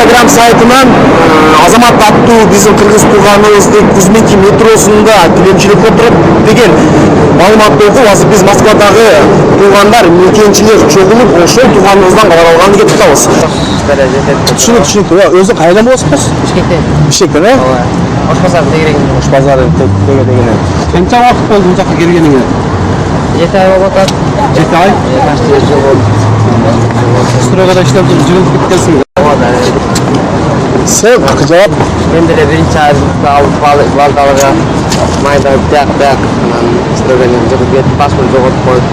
Instagram сайтынан Азамат аттуу биздин кыргыз тууганыбыздын Кузьминки метросунда тилемчилик отуруп деген маалыматты окуп, азыр биз Москвадагы туугандар, мекенчилер чогулуп, ошол тууганыбыздан кабар алганды келип атабыз. Түшүнүктүү. Өзү кайдан болосуз? Бишкектен. Бишкектен, э? Ооба. Ош базары тегерен. Ош базары тегерен. Канча убакыт болду бул жакка келгениңе? 7 ай болуп атат. 7 ай? Качты жыл болду. Стройгада иштеп жүрүп жүрүп кеткенсиң. Ооба. Сен жаап. Мен деле биринчи айда алып балдалга майда бияк стройгадан жүрүп кетип паспорт жоготуп коюп.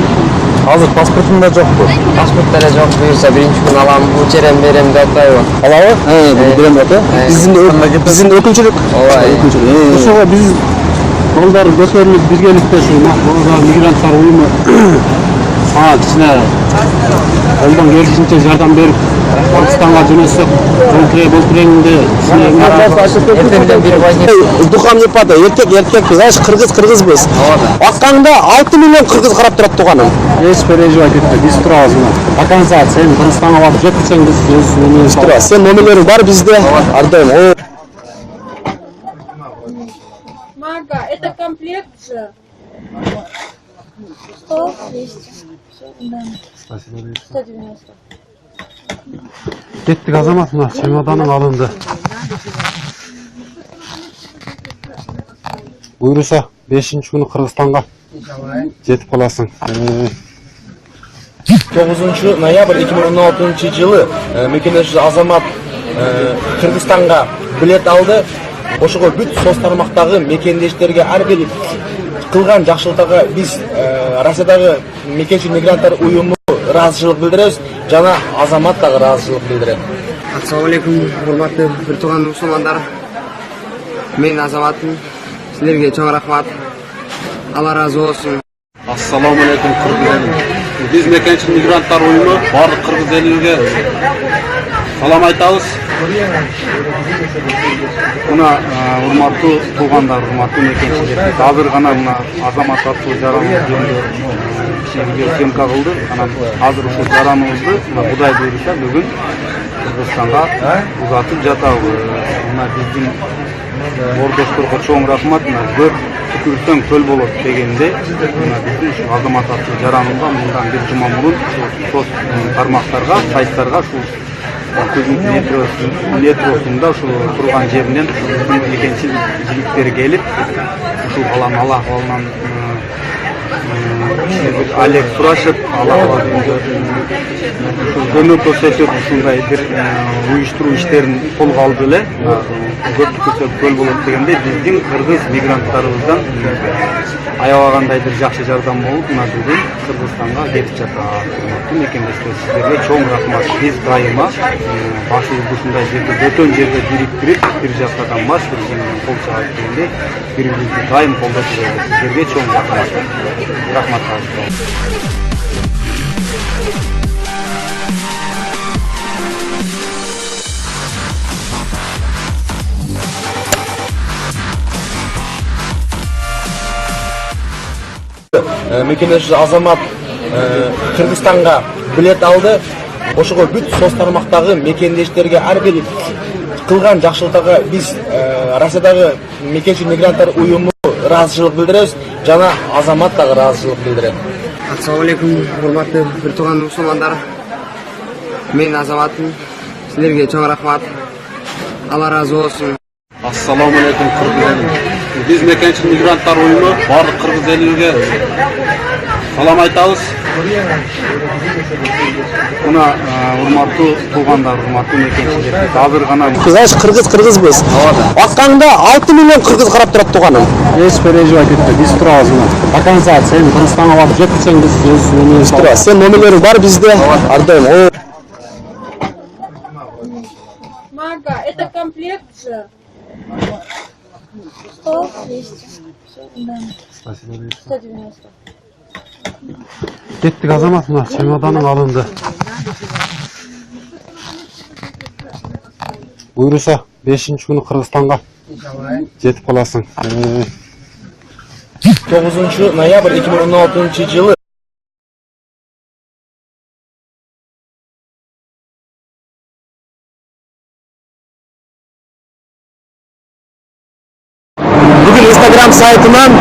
Азыр паспортум да жокпу. Паспорт деле жок. Буюрса биринчи күн алам, учерем берем деп атпайбы. Алабы? Берем деп атат. Биздин өкүнчүлүк. Ооба. Ошого биз балдар көтөрүлүп биргеликте ушу мигранттар уюму ага кичине колдон келишинче жардам берип Кыргызстанга жөнөтсөк, болтуреңде Духам Непада, эркекпиз, аш кыргызбыз. Акканда 6 миллион кыргыз карап турат тууганым. Эч переживать этпе, биз турабыз мына. До конца сен Кыргызстанга барып жеткичең биз өз тура. Сен номерлериң бар бизде. Ардайым. Мага, это комплект же. 100, 200. Да. 190. Кеттик Азамат, мына чемоданың алынды. Буйруса 5-күнү Кыргызстанга жетип каласың. 9 ноябрь 2016 жылы мекендеши Азамат Кыргызстанга билет алды. Ошого бүт соц тармактагы мекендештерге ар бир кылган жакшылыктарга биз Россиядагы мекенчил мигранттар уюму ыраазычылык билдиребиз жана Азамат дагы ыраазычылык билдирет. Ассалам алейкум, урматтуу бир тууган мусулмандар. Мен Азаматмын. Силерге чоң рахмат. Алла ыраазы болсун. Ассаламу алейкум кыргыз эли. Биз мекенчил мигранттар уюму бардык кыргыз элиге салам айтабыз. Мына урматтуу туугандар, урматтуу мекенчилер, азыр гана мына Азамат аттуу жараныбыз жөнүндө видео съемка кылды. Анан азыр ушул жараныбызды Кудай буйруса бүгүн Кыргызстанга узатып жатабыз. Мына биздин ордошторго чоң рахмат. Көп түкүрсөң көл болот дегенде мына биздин ушу Азамат аттуу жараныбызга мындан бир жума мурун соц тармактарга, сайттарга ушул Кузьминки метросунда ушул турган жеринен мекенчиликтер келип ушул баланын Алла кабалынан Олег сурашып, Алла кабалында көмөк көрсөтүп ушундай бир уюштуруу иштерин колго алды эле. Көп түкүрсөк көл болот дегенде биздин кыргыз мигранттарыбыздан аябагандай бир жакшы жардам болуп, мына бүгүн Кыргызстанга кетип жатат. Урматтуу мекендештер, сиздерге чоң рахмат. Биз дайыма башыбызды ушундай жерде бөтөн жерде бириктирип, бир жактан баш, бир жактан кол чаап дегенде бири-бирибизди дайым колдоп жүрөбүз. Сиздерге чоң рахмат. Рахмат. Мекендеши Азамат Кыргызстанга билет алды. Ошого бүт соц тармактагы мекендештерге ар бир кылган жакшылыктарга биз Россиядагы мекенчил мигранттар уюму ыраазычылык билдиребиз жана Азамат дагы ыраазычылык билдирет. Ассаламу алейкум, урматтуу бир тууган мусулмандар. Мен Азаматмын. Силерге чоң рахмат. Алла ыраазы болсун. Ассаламу алейкум кыргыз эли. Биз мекенчил мигранттар уюму бардык кыргыз элиге салам айтабыз. Мына урматтуу туугандар, урматтуу мекенчилер, азыр гана Аш кыргызбыз. Акканда 6 миллион кыргыз карап турат тууганым. Эч переживать этпе, биз турабыз мына. До конца сен Кыргызстанга барып жеткичең биз өз тура. Сен номерлериң бар бизде. Ардайым. Мага, это комплект же. 100, 200. Да. 190. Кеттик Азамат, мына чемоданың алынды. Буйруса 5-күнү Кыргызстанга жетип каласың. 9 ноябрь 2016 жылы Telegram сайтынан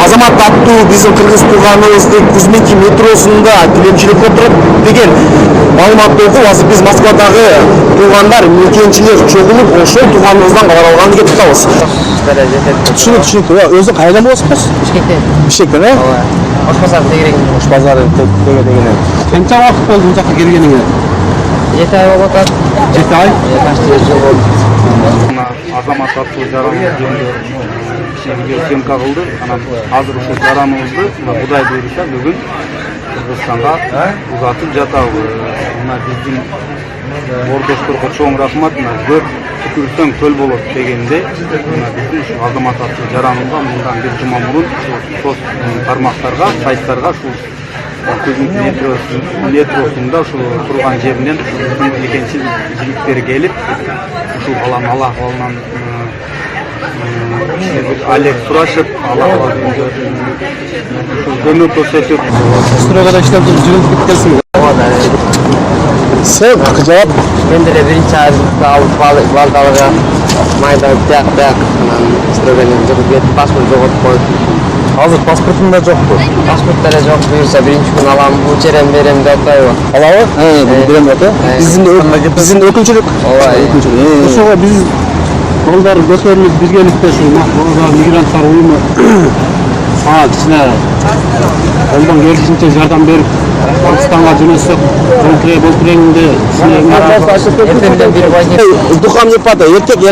Азамат аттуу биздин кыргыз тууганыбыздын Кузмики метросунда тиленчиликке отуруп деген маалыматты окуп, азыр биз Москвадагы туугандар, мекенчилер чогулуп, ошол тууганыбыздан кабар алганын кетип атабыз. Түшүнүктүү. Өзү кайдан болосуз? Бишкектен, э? Ош базары тегерегинде. Ош базары тегерегинде. Канча убакыт болду бул жака келгениңе? 7 ай болуп атат. 7 ай? Почти 1 жыл болду. Азамат аттуу жараныбыз жөнүндө видео съемка кылдык. Анан азыр ушул жараныбызды Кудай буйруса бүгүн Кыргызстанга узатып жатабыз. Мына биздин ордошторго чоң рахмат. Көп түкүрсөң төл болот дегенде, мына биздин ушул Азамат аттуу жараныбызга мындан бир жума мурун соц тармактарга, сайттарга ушул Кузмик метросунда ушул турган жеринен мекенчиликтер келип, ушул баланы ала калынан Олег сурашып, ала калганда ушул көмөк көрсөтүп, Строгада иштеп жүрүп кеткенсиң. Sen жаап. Мен деле биринчи айда алып балдарга майда тяк анан строгада жүрүп кетип паспорт жоготуп коюп. Азыр паспортун да жокпу? Паспорт деле жок, буюрса биринчи күн алам, учерем берем деп атпайбы. Алабы? Берем деп атат. Биздин өкүлчүлүк. Ооба. Ошого биз балдар көтөрүлүп биргеликте ушул мигранттар уюму ага кичине колдон келишинче жардам берип Кыргызстанга жөнөтсөк, болтуреңде Эртеңден бир Духам не падай, эркек